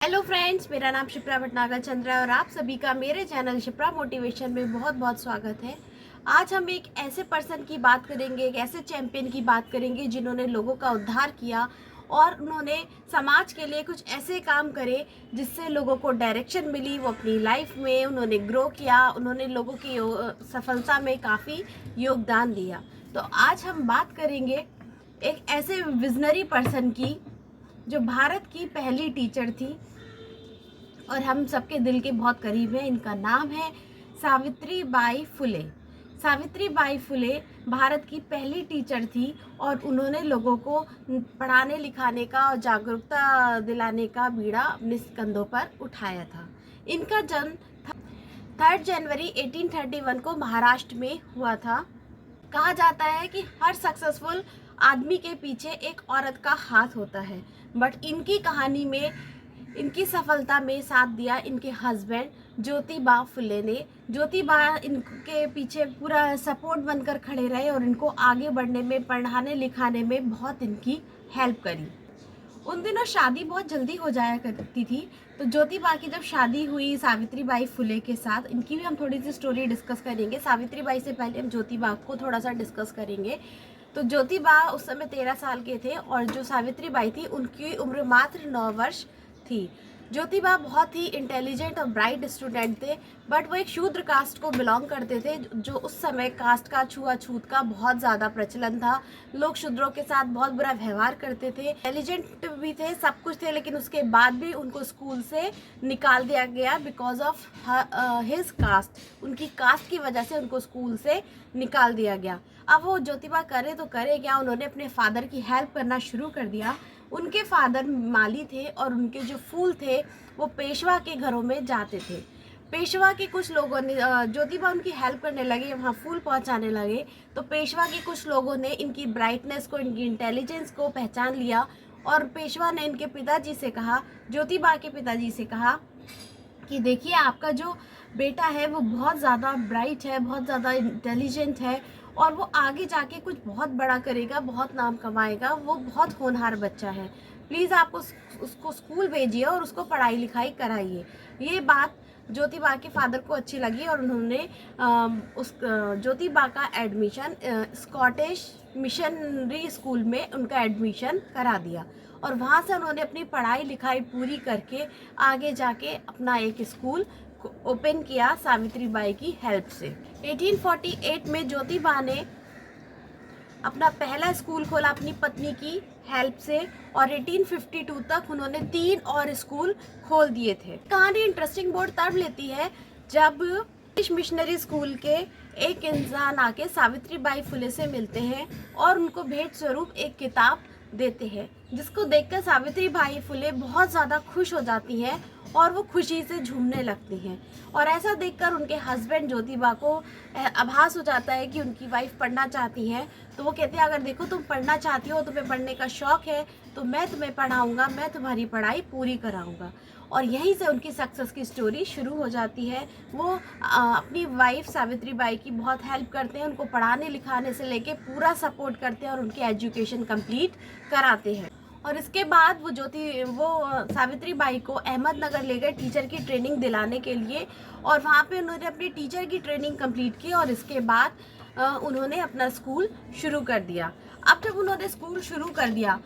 Hello friends, मेरा नाम शिप्रा भटनागर चंद्रा है और आप सभी का मेरे चैनल शिप्रा मोटिवेशन में बहुत बहुत स्वागत है। आज हम एक ऐसे पर्सन की बात करेंगे, एक ऐसे चैंपियन की बात करेंगे जिन्होंने लोगों का उद्धार किया और उन्होंने समाज के लिए कुछ ऐसे काम करे जिससे लोगों को डायरेक्शन मिली। वो अपनी लाइफ में उन्होंने ग्रो किया, उन्होंने लोगों की सफलता में काफ़ी योगदान दिया। तो आज हम बात करेंगे एक ऐसे विजनरी पर्सन की जो भारत की पहली टीचर थी और हम सबके दिल के बहुत करीब है। इनका नाम है Savitri by Phule. Savitri by फुले भारत की पहली टीचर थी और उन्होंने लोगों को पढ़ाने लिखाने का और जागरूकता दिलाने का बीड़ा अपने कंधों पर उठाया था। इनका जन्म 3 जनवरी 1831 को महाराष्ट्र में हुआ था। कहा जाता है कि हर सक्सेसफुल आदमी के पीछे एक औरत का हाथ होता है, बट इनकी कहानी में, इनकी सफलता में साथ दिया इनके हस्बैंड ज्योतिबा फुले ने। ज्योतिबा इनके पीछे पूरा सपोर्ट बनकर खड़े रहे और इनको आगे बढ़ने में, पढ़ाने लिखाने में बहुत इनकी हेल्प करी। उन दिनों शादी बहुत जल्दी हो जाया करती थी, तो ज्योतिबा की जब शादी हुई सावित्री बाई फुले के साथ, इनकी भी हम थोड़ी सी स्टोरी डिस्कस करेंगे। सावित्री बाई से पहले हम ज्योतिबा को थोड़ा सा डिस्कस करेंगे। तो ज्योतिबा उस समय 13 साल के थे और जो सावित्री बाई थी उनकी उम्र मात्र 9 वर्ष थी। ज्योतिबा बहुत ही इंटेलिजेंट और ब्राइट स्टूडेंट थे, बट वो एक शूद्र कास्ट को बिलोंग करते थे। जो उस समय कास्ट का, छुआछूत का बहुत ज़्यादा प्रचलन था। लोग शूद्रों के साथ बहुत बुरा व्यवहार करते थे। इंटेलिजेंट भी थे, सब कुछ थे, लेकिन उसके बाद भी उनको स्कूल से निकाल दिया गया बिकॉज ऑफ हिज कास्ट। उनकी कास्ट की वजह से उनको स्कूल से निकाल दिया गया। अब वो ज्योतिबा करे तो करे क्या, उन्होंने अपने फादर की हेल्प करना शुरू कर दिया। उनके फादर माली थे और उनके जो फूल थे वो पेशवा के घरों में जाते थे। पेशवा के कुछ लोगों ने, ज्योतिबा उनकी हेल्प करने लगे, वहाँ फूल पहुँचाने लगे, तो पेशवा के कुछ लोगों ने इनकी ब्राइटनेस को, इनकी इंटेलिजेंस को पहचान लिया और पेशवा ने इनके पिताजी से कहा, ज्योतिबा के पिताजी से कहा कि देखिए, आपका जो बेटा है वो बहुत ज़्यादा ब्राइट है, बहुत ज़्यादा इंटेलिजेंट है और वो आगे जाके कुछ बहुत बड़ा करेगा, बहुत नाम कमाएगा, वो बहुत होनहार बच्चा है। प्लीज़ आप उसको स्कूल भेजिए और उसको पढ़ाई लिखाई कराइए। ये बात ज्योतिबा के फादर को अच्छी लगी और उन्होंने उस ज्योतिबा का एडमिशन स्कॉटिश मिशनरी स्कूल में उनका एडमिशन करा दिया और वहाँ से उन्होंने अपनी पढ़ाई लिखाई पूरी करके आगे जाके अपना एक स्कूल ओपन किया सावित्री बाई की हेल्प से। 1848 में ज्योतिबा ने अपना पहला स्कूल खोला अपनी पत्नी की हेल्प से और 1852 तक उन्होंने 3 और स्कूल खोल दिए थे। कहानी इंटरेस्टिंग बोर्ड तब लेती है जब ब्रिटिश मिशनरी स्कूल के एक इंसान आके सावित्री बाई फुले से मिलते हैं और उनको भेंट स्वरूप एक किताब देते हैं, जिसको देखकर सावित्री बाई फुले बहुत ज़्यादा खुश हो जाती हैं और वो खुशी से झूमने लगती हैं। और ऐसा देखकर उनके हस्बैंड ज्योतिबा को आभास हो जाता है कि उनकी वाइफ पढ़ना चाहती हैं। तो वो कहते हैं, अगर देखो तुम पढ़ना चाहती हो, तुम्हें पढ़ने का शौक़ है, तो मैं तुम्हें पढ़ाऊँगा, मैं तुम्हारी पढ़ाई पूरी कराऊँगा। और यहीं से उनकी सक्सेस की स्टोरी शुरू हो जाती है। वो अपनी वाइफ सावित्री बाई की बहुत हेल्प करते हैं, उनको पढ़ाने लिखाने से लेके पूरा सपोर्ट करते हैं और उनकी एजुकेशन कंप्लीट कराते हैं। और इसके बाद वो सावित्री बाई को अहमदनगर ले गए टीचर की ट्रेनिंग दिलाने के लिए और वहाँ पे उन्होंने अपनी टीचर की ट्रेनिंग कंप्लीट की और इसके बाद उन्होंने अपना स्कूल शुरू कर दिया। अब जब उन्होंने स्कूल शुरू कर दिया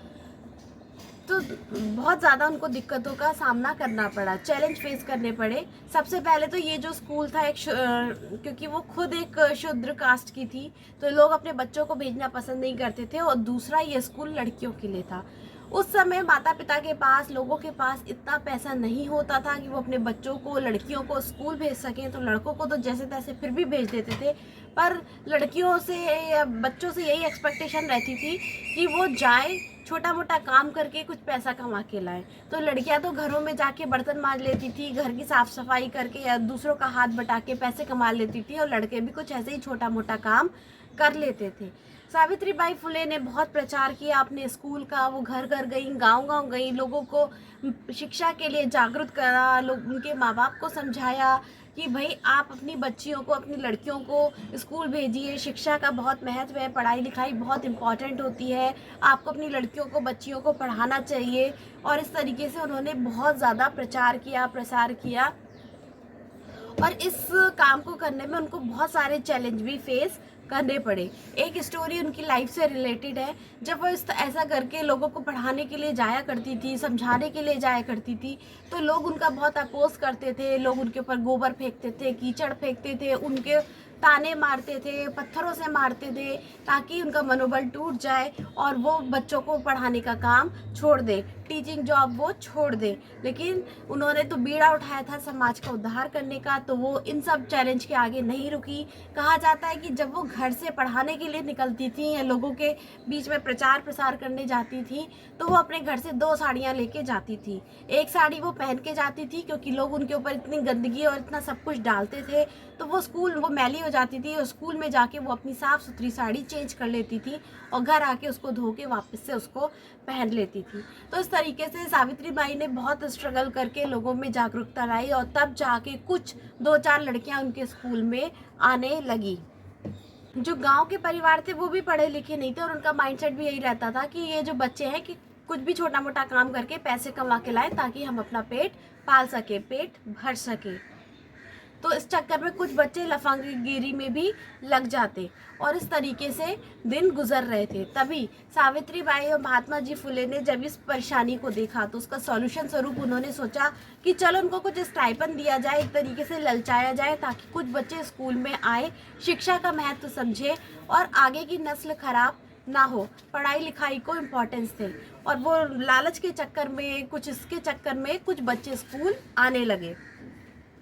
तो बहुत ज़्यादा उनको दिक्कतों का सामना करना पड़ा, चैलेंज फेस करने पड़े। सबसे पहले तो ये जो स्कूल था क्योंकि वो खुद एक शूद्र कास्ट की थी, तो लोग अपने बच्चों को भेजना पसंद नहीं करते थे और दूसरा ये स्कूल लड़कियों के लिए था। उस समय माता पिता के पास, लोगों के पास इतना पैसा नहीं होता था कि वो अपने बच्चों को, लड़कियों को स्कूल भेज सकें। तो लड़कों को तो जैसे तैसे फिर भी भेज देते थे, पर लड़कियों से या बच्चों से यही एक्सपेक्टेशन रहती थी कि वो जाए, छोटा मोटा काम करके कुछ पैसा कमा के लाए। तो लड़कियां तो घरों में जाके बर्तन मांज लेती थी, घर की साफ सफाई करके या दूसरों का हाथ बटा के पैसे कमा लेती थी और लड़के भी कुछ ऐसे ही छोटा मोटा काम कर लेते थे। सावित्रीबाई फुले ने बहुत प्रचार किया अपने स्कूल का। वो घर घर गई, गांव गांव गई, लोगों को शिक्षा के लिए जागरूक करा, लोग उनके माँ बाप को समझाया कि भाई आप अपनी बच्चियों को, अपनी लड़कियों को स्कूल भेजिए, शिक्षा का बहुत महत्व है, पढ़ाई लिखाई बहुत इम्पॉर्टेंट होती है, आपको अपनी लड़कियों को, बच्चियों को पढ़ाना चाहिए। और इस तरीके से उन्होंने बहुत ज़्यादा प्रचार किया, प्रसार किया। और इस काम को करने में उनको बहुत सारे चैलेंज भी फेस करने पड़े। एक स्टोरी उनकी लाइफ से रिलेटेड है। जब वो ऐसा करके लोगों को पढ़ाने के लिए जाया करती थी, समझाने के लिए जाया करती थी, तो लोग उनका बहुत अपोज करते थे। लोग उनके ऊपर गोबर फेंकते थे, कीचड़ फेंकते थे, उनके ताने मारते थे, पत्थरों से मारते थे, ताकि उनका मनोबल टूट जाए और वो बच्चों को पढ़ाने का काम छोड़ दे, टीचिंग जॉब वो छोड़ दे। लेकिन उन्होंने तो बीड़ा उठाया था समाज का उद्धार करने का, तो वो इन सब चैलेंज के आगे नहीं रुकी। कहा जाता है कि जब वो घर से पढ़ाने के लिए निकलती थी या लोगों के बीच में प्रचार प्रसार करने जाती थी, तो वो अपने घर से 2 साड़ियाँ लेके जाती थी। एक साड़ी वो पहन के जाती थी क्योंकि लोग उनके ऊपर इतनी गंदगी और इतना सब कुछ डालते थे, तो वो मैली हो जाती थी, और स्कूल में जाके वो अपनी साफ़ सुथरी साड़ी चेंज कर लेती थी और घर आके उसको धो के वापस से उसको पहन लेती थी। तो इस तरीके से सावित्रीबाई ने बहुत स्ट्रगल करके लोगों में जागरूकता लाई, और तब जाके कुछ 2-4 लड़कियां उनके स्कूल में आने लगी। जो गांव के परिवार थे वो भी पढ़े लिखे नहीं थे, और उनका माइंडसेट भी यही रहता था कि ये जो बच्चे हैं कि कुछ भी छोटा मोटा काम करके पैसे कमा के लाएं ताकि हम अपना पेट पाल सके, पेट भर सके। तो इस चक्कर में कुछ बच्चे लफंगगिरी में भी लग जाते, और इस तरीके से दिन गुजर रहे थे। तभी सावित्रीबाई और महात्मा जी फुले ने जब इस परेशानी को देखा, तो उसका सॉल्यूशन स्वरूप उन्होंने सोचा कि चलो उनको कुछ स्टाइपेंड दिया जाए, एक तरीके से ललचाया जाए, ताकि कुछ बच्चे स्कूल में आए, शिक्षा का महत्व समझे और आगे की नस्ल खराब ना हो, पढ़ाई लिखाई को इम्पोर्टेंस थे। और वो लालच के चक्कर में, कुछ इसके चक्कर में कुछ बच्चे स्कूल आने लगे।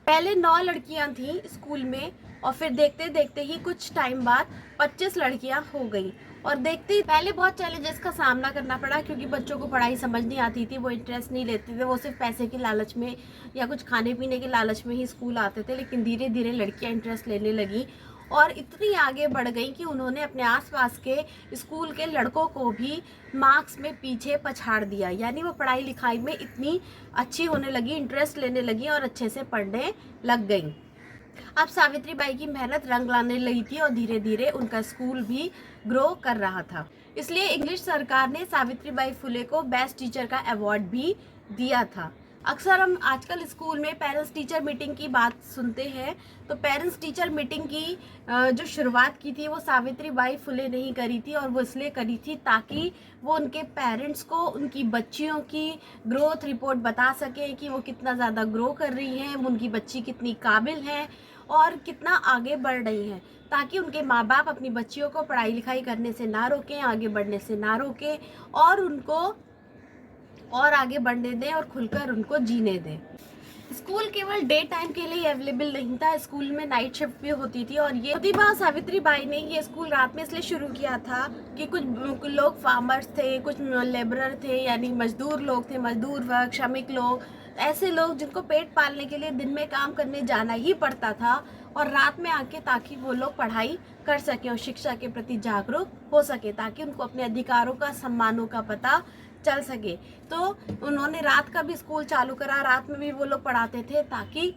पहले 9 लड़कियां थीं स्कूल में, और फिर देखते देखते ही कुछ टाइम बाद 25 लड़कियां हो गई। और देखते ही पहले बहुत चैलेंजेस का सामना करना पड़ा, क्योंकि बच्चों को पढ़ाई समझ नहीं आती थी, वो इंटरेस्ट नहीं लेते थे, वो सिर्फ पैसे के लालच में या कुछ खाने पीने के लालच में ही स्कूल आते थे। लेकिन धीरे धीरे लड़कियां इंटरेस्ट लेने लगी और इतनी आगे बढ़ गई कि उन्होंने अपने आसपास के स्कूल के लड़कों को भी मार्क्स में पीछे पछाड़ दिया। यानी वो पढ़ाई लिखाई में इतनी अच्छी होने लगी, इंटरेस्ट लेने लगी और अच्छे से पढ़ने लग गई। अब सावित्रीबाई की मेहनत रंग लाने लगी थी और धीरे धीरे उनका स्कूल भी ग्रो कर रहा था। इसलिए इंग्लिश सरकार ने सावित्रीबाई फुले को बेस्ट टीचर का अवार्ड भी दिया था। अक्सर हम आजकल स्कूल में पेरेंट्स टीचर मीटिंग की बात सुनते हैं, तो पेरेंट्स टीचर मीटिंग की जो शुरुआत की थी वो सावित्रीबाई फुले ने ही करी थी, और वो इसलिए करी थी ताकि वो उनके पेरेंट्स को उनकी बच्चियों की ग्रोथ रिपोर्ट बता सके कि वो कितना ज़्यादा ग्रो कर रही हैं, उनकी बच्ची कितनी काबिल है और कितना आगे बढ़ रही हैं, ताकि उनके माँ बाप अपनी बच्चियों को पढ़ाई लिखाई करने से ना रोकें, आगे बढ़ने से ना रोकें, और उनको और आगे बढ़ने दें और खुलकर उनको जीने दें। स्कूल केवल डे टाइम के लिए अवेलेबल नहीं था, स्कूल में नाइट शिफ्ट भी होती थी। और ये प्रतिभा सावित्रीबाई ने ये स्कूल रात में इसलिए शुरू किया था कि कुछ लोग फार्मर्स थे, कुछ लेबरर थे, यानी मजदूर लोग थे, मजदूर वर्ग, श्रमिक लोग, ऐसे लोग जिनको पेट पालने के लिए दिन में काम करने जाना ही पड़ता था, और रात में आके ताकि वो लोग पढ़ाई कर सकें और शिक्षा के प्रति जागरूक हो सके, ताकि उनको अपने अधिकारों का, सम्मानों का पता चल सके। तो उन्होंने रात का भी स्कूल चालू करा, रात में भी वो लोग पढ़ाते थे, ताकि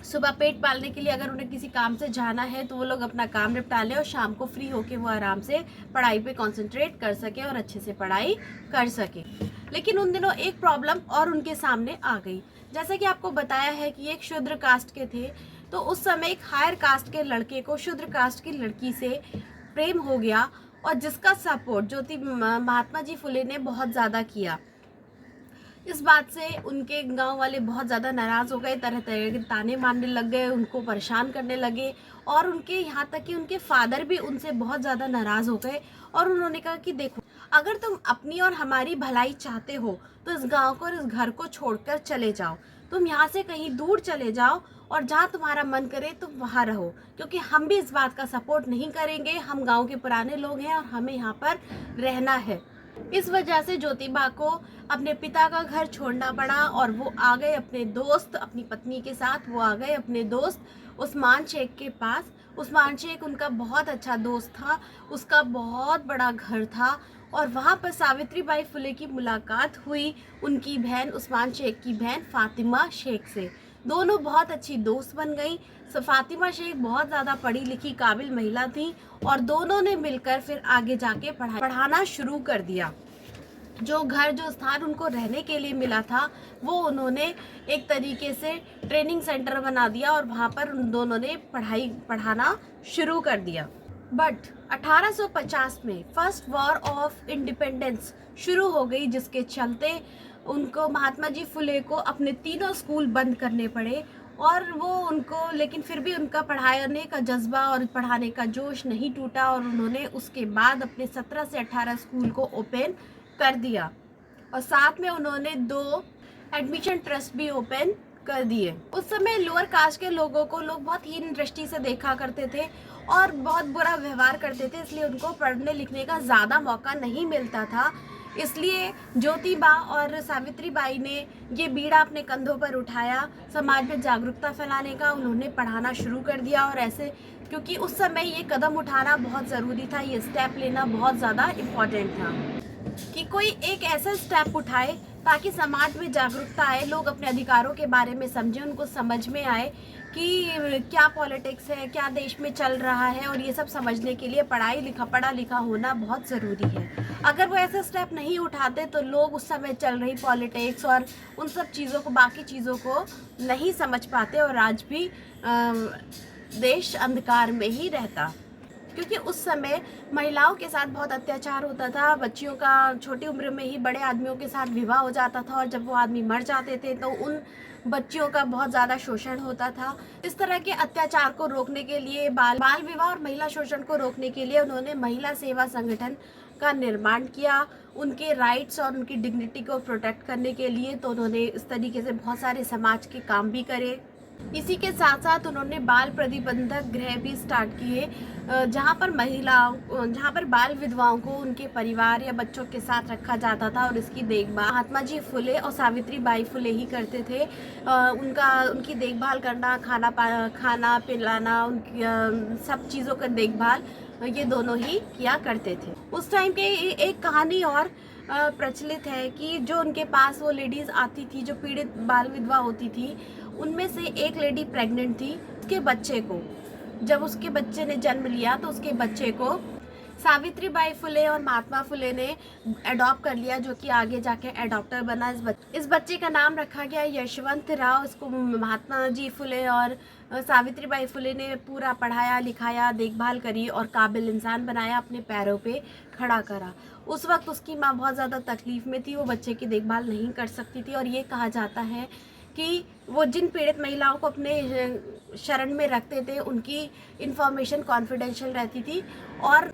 सुबह पेट पालने के लिए अगर उन्हें किसी काम से जाना है तो वो लोग अपना काम निपटा लें और शाम को फ्री होके वो आराम से पढ़ाई पे कंसंट्रेट कर सके और अच्छे से पढ़ाई कर सके। लेकिन उन दिनों एक प्रॉब्लम और उनके सामने आ गई। जैसा कि आपको बताया है कि एक शूद्र कास्ट के थे, तो उस समय एक हायर कास्ट के लड़के को शूद्र कास्ट की लड़की से प्रेम हो गया, और जिसका सपोर्ट ज्योति महात्मा जी फुले ने बहुत ज़्यादा किया। इस बात से उनके गांव वाले बहुत ज़्यादा नाराज़ हो गए, तरह तरह के ताने मारने लग गए, उनको परेशान करने लगे, और उनके यहाँ तक कि उनके फादर भी उनसे बहुत ज़्यादा नाराज़ हो गए। और उन्होंने कहा कि देखो, अगर तुम अपनी और हमारी भलाई चाहते हो तो इस गांव को और इस घर को छोड़कर चले जाओ, तुम यहाँ से कहीं दूर चले जाओ और जहाँ तुम्हारा मन करे तुम वहाँ रहो, क्योंकि हम भी इस बात का सपोर्ट नहीं करेंगे। हम गांव के पुराने लोग हैं और हमें यहाँ पर रहना है। इस वजह से ज्योतिबा को अपने पिता का घर छोड़ना पड़ा और वो आ गए अपने दोस्त, अपनी पत्नी के साथ वो आ गए अपने दोस्त उस्मान शेख के पास। उस्मान शेख उनका बहुत अच्छा दोस्त था, उसका बहुत बड़ा घर था और वहाँ पर सावित्री बाई फुले की मुलाकात हुई उनकी बहन उस्मान शेख की बहन फातिमा शेख से। दोनों बहुत अच्छी दोस्त बन गई। फातिमा शेख बहुत ज़्यादा पढ़ी लिखी काबिल महिला थी और दोनों ने मिलकर फिर आगे जाके पढ़ाना शुरू कर दिया। जो घर जो स्थान उनको रहने के लिए मिला था वो उन्होंने एक तरीके से ट्रेनिंग सेंटर बना दिया और वहाँ पर उन दोनों ने पढ़ाना शुरू कर दिया। बट 1850 में फर्स्ट वॉर ऑफ इंडिपेंडेंस शुरू हो गई, जिसके चलते उनको महात्मा जी फुले को अपने तीनों स्कूल बंद करने पड़े और वो उनको, लेकिन फिर भी उनका पढ़ाने का जज्बा और पढ़ाने का जोश नहीं टूटा और उन्होंने उसके बाद अपने 17 से 18 स्कूल को ओपन कर दिया और साथ में उन्होंने 2 एडमिशन ट्रस्ट भी ओपन कर दिए। उस समय लोअर कास्ट के लोगों को लोग बहुत हीन दृष्टि से देखा करते थे और बहुत बुरा व्यवहार करते थे, इसलिए उनको पढ़ने लिखने का ज़्यादा मौका नहीं मिलता था। इसलिए ज्योतिबा और सावित्री बाई ने ये बीड़ा अपने कंधों पर उठाया, समाज में जागरूकता फैलाने का। उन्होंने पढ़ाना शुरू कर दिया और ऐसे, क्योंकि उस समय ये कदम उठाना बहुत ज़रूरी था, ये स्टेप लेना बहुत ज़्यादा इम्पॉर्टेंट था कि कोई एक ऐसा स्टेप उठाए ताकि समाज में जागरूकता आए, लोग अपने अधिकारों के बारे में समझें, उनको समझ में आए कि क्या पॉलिटिक्स है, क्या देश में चल रहा है, और ये सब समझने के लिए पढ़ा लिखा होना बहुत ज़रूरी है। अगर वो ऐसा स्टेप नहीं उठाते तो लोग उस समय चल रही पॉलिटिक्स और उन सब चीज़ों को, बाकी चीज़ों को नहीं समझ पाते और आज भी देश अंधकार में ही रहता, क्योंकि उस समय महिलाओं के साथ बहुत अत्याचार होता था। बच्चियों का छोटी उम्र में ही बड़े आदमियों के साथ विवाह हो जाता था और जब वो आदमी मर जाते थे तो उन बच्चियों का बहुत ज़्यादा शोषण होता था। इस तरह के अत्याचार को रोकने के लिए, बाल विवाह और महिला शोषण को रोकने के लिए उन्होंने महिला सेवा संगठन का निर्माण किया। उनके राइट्स और उनकी डिग्निटी को प्रोटेक्ट करने के लिए तो उन्होंने इस तरीके से बहुत सारे समाज के काम भी करे। इसी के साथ साथ उन्होंने बाल प्रतिबंधक गृह भी स्टार्ट किए, जहाँ पर बाल विधवाओं को उनके परिवार या बच्चों के साथ रखा जाता था और इसकी देखभाल महात्मा जी फुले और सावित्री बाई फुले ही करते थे। उनकी देखभाल करना, खाना पिलाना, उनकी सब चीज़ों का देखभाल ये दोनों ही किया करते थे। उस टाइम के एक कहानी और प्रचलित है कि जो उनके पास वो लेडीज़ आती थी जो पीड़ित बाल विधवा होती थी, उनमें से एक लेडी प्रेग्नेंट थी। उसके बच्चे को, जब उसके बच्चे ने जन्म लिया तो उसके बच्चे को सावित्री बाई फुले और महात्मा फुले ने अडॉप्ट कर लिया, जो कि आगे जाके एडॉप्टर बना। इस बच्चे का नाम रखा गया यशवंत राव। इसको महात्मा जी फुले और सावित्री बाई फुले ने पूरा पढ़ाया लिखाया, देखभाल करी और काबिल इंसान बनाया, अपने पैरों पे खड़ा करा। उस वक्त उसकी माँ बहुत ज़्यादा तकलीफ़ में थी, वो बच्चे की देखभाल नहीं कर सकती थी और ये कहा जाता है कि वो जिन पीड़ित महिलाओं को अपने शरण में रखते थे उनकी इन्फॉर्मेशन कॉन्फिडेंशियल रहती थी। और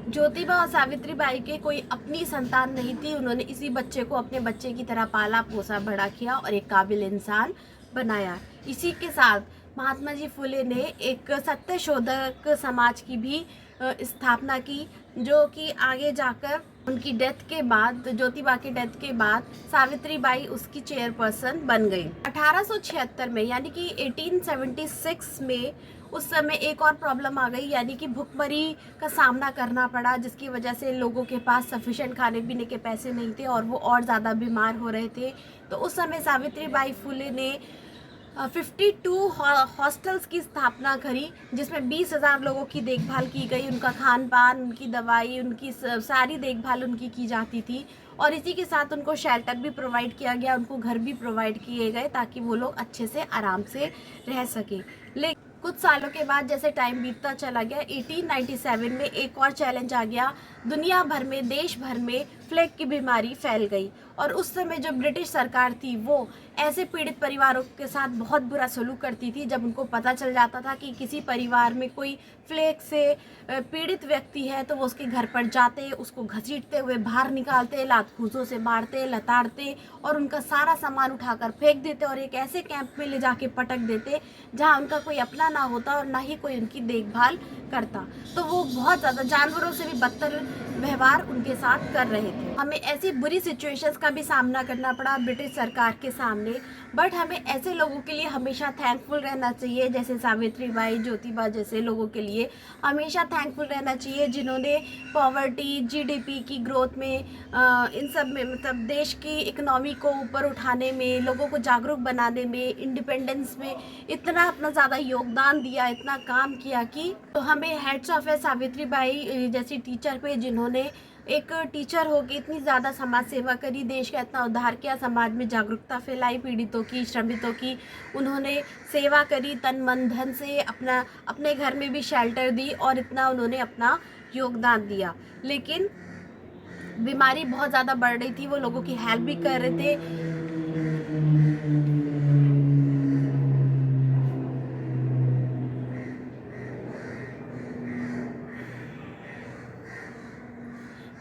ज्योतिबा और सावित्री बाई के कोई अपनी संतान नहीं थी, उन्होंने इसी बच्चे को अपने बच्चे की तरह पाला पोसा बड़ा किया और एक काबिल इंसान बनाया। इसी के साथ महात्मा जी फुले ने एक सत्यशोधक समाज की भी स्थापना की, जो कि आगे जाकर उनकी डेथ के बाद, ज्योतिबा की डेथ के बाद सावित्री बाई उसकी चेयरपर्सन बन गई। 1876 में, यानी कि 1876 में, उस समय एक और प्रॉब्लम आ गई, यानी कि भुखमरी का सामना करना पड़ा, जिसकी वजह से लोगों के पास सफिशिएंट खाने पीने के पैसे नहीं थे और वो और ज़्यादा बीमार हो रहे थे। तो उस समय सावित्री बाई फुले ने 52 हॉस्टल्स की स्थापना करी, जिसमें 20,000 लोगों की देखभाल की गई। उनका खान पान, उनकी दवाई, उनकी सारी देखभाल उनकी की जाती थी और इसी के साथ उनको शेल्टर भी प्रोवाइड किया गया, उनको घर भी प्रोवाइड किए गए ताकि वो लोग अच्छे से आराम से रह सके। लेकिन कुछ सालों के बाद जैसे टाइम बीतता चला गया, 1897 में एक और चैलेंज आ गया। दुनिया भर में, देश भर में प्लेग की बीमारी फैल गई और उस समय जो ब्रिटिश सरकार थी वो ऐसे पीड़ित परिवारों के साथ बहुत बुरा सलूक करती थी। जब उनको पता चल जाता था कि किसी परिवार में कोई प्लेग से पीड़ित व्यक्ति है तो वो उसके घर पर जाते, उसको घसीटते हुए बाहर निकालते, लात-घूंसों से मारते, लताड़ते और उनका सारा सामान उठाकर फेंक देते और एक ऐसे कैंप में ले जाके पटक देते जहाँ उनका कोई अपना ना होता और ना ही कोई उनकी देखभाल करता, तो वो बहुत ज़्यादा जानवरों से भी बदतर व्यवहार उनके साथ कर रहे थे। हमें ऐसी बुरी सिचुएशंस का भी सामना करना पड़ा ब्रिटिश सरकार के सामने, बट हमें ऐसे लोगों के लिए हमेशा थैंकफुल रहना चाहिए, जैसे सावित्रीबाई, ज्योतिबा जैसे लोगों के लिए हमेशा थैंकफुल रहना चाहिए, जिन्होंने पॉवर्टी, जीडीपी की ग्रोथ में, इन सब में, मतलब देश की इकोनॉमी को ऊपर उठाने में, लोगों को जागरूक बनाने में, इंडिपेंडेंस में इतना अपना ज़्यादा योगदान दिया, इतना काम किया कि तो हमें हेड्स ऑफ है सावित्रीबाई जैसी टीचर पे, जिन्होंने एक टीचर होकर इतनी ज़्यादा समाज सेवा करी, देश का इतना उद्धार किया, समाज में जागरूकता फैलाई, पीड़ितों की, श्रमिकों की उन्होंने सेवा करी, तन मन धन से अपने घर में भी शेल्टर दी और इतना उन्होंने अपना योगदान दिया। लेकिन बीमारी बहुत ज़्यादा बढ़ रही थी, वो लोगों की हेल्प भी कर रहे थे।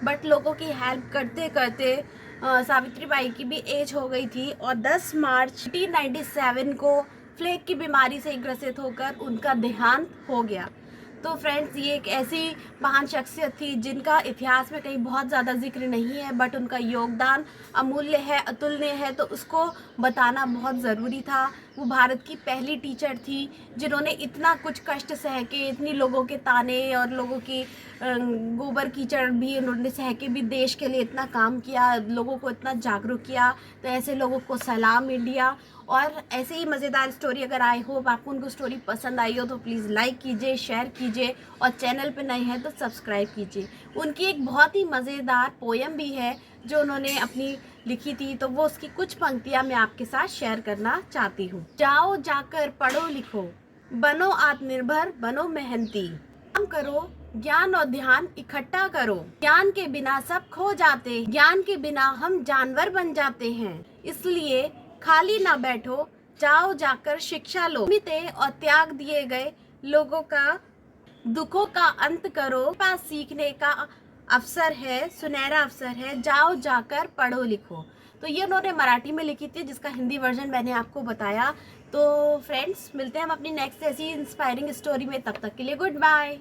बट लोगों की हेल्प करते करते सावित्रीबाई की भी एज हो गई थी और 10 मार्च 1897 को प्लेग की बीमारी से ग्रसित होकर उनका देहांत हो गया। तो फ्रेंड्स, ये एक ऐसी महान शख्सियत थी जिनका इतिहास में कहीं बहुत ज़्यादा जिक्र नहीं है, बट उनका योगदान अमूल्य है, अतुलनीय है, तो उसको बताना बहुत ज़रूरी था। वो भारत की पहली टीचर थी जिन्होंने इतना कुछ कष्ट सह के, इतनी लोगों के ताने और लोगों की गोबर कीचड़ भी उन्होंने सह के भी देश के लिए इतना काम किया, लोगों को इतना जागरूक किया। तो ऐसे लोगों को सलाम इंडिया। और ऐसे ही मज़ेदार स्टोरी अगर आई हो, आपको उनको स्टोरी पसंद आई हो, तो प्लीज़ लाइक कीजिए, शेयर कीजिए और चैनल पे नए हैं तो सब्सक्राइब कीजिए। उनकी एक बहुत ही मज़ेदार पोयम भी है जो उन्होंने अपनी लिखी थी, तो वो उसकी कुछ पंक्तियाँ मैं आपके साथ शेयर करना चाहती हूँ। जाओ जाकर पढ़ो लिखो, बनो आत्मनिर्भर, बनो मेहनती, काम करो, ज्ञान और ध्यान इकट्ठा करो, ज्ञान के बिना सब खो जाते, ज्ञान के बिना हम जानवर बन जाते हैं, इसलिए खाली ना बैठो, जाओ जाकर शिक्षा लो, मिते और त्याग दिए गए लोगों का दुखों का अंत करो, पास सीखने का अवसर है, सुनहरा अवसर है, जाओ जाकर पढ़ो लिखो। तो ये उन्होंने मराठी में लिखी थी, जिसका हिंदी वर्जन मैंने आपको बताया। तो फ्रेंड्स, मिलते हैं हम अपनी नेक्स्ट ऐसी इंस्पायरिंग स्टोरी में, तब तक के लिए गुड बाय।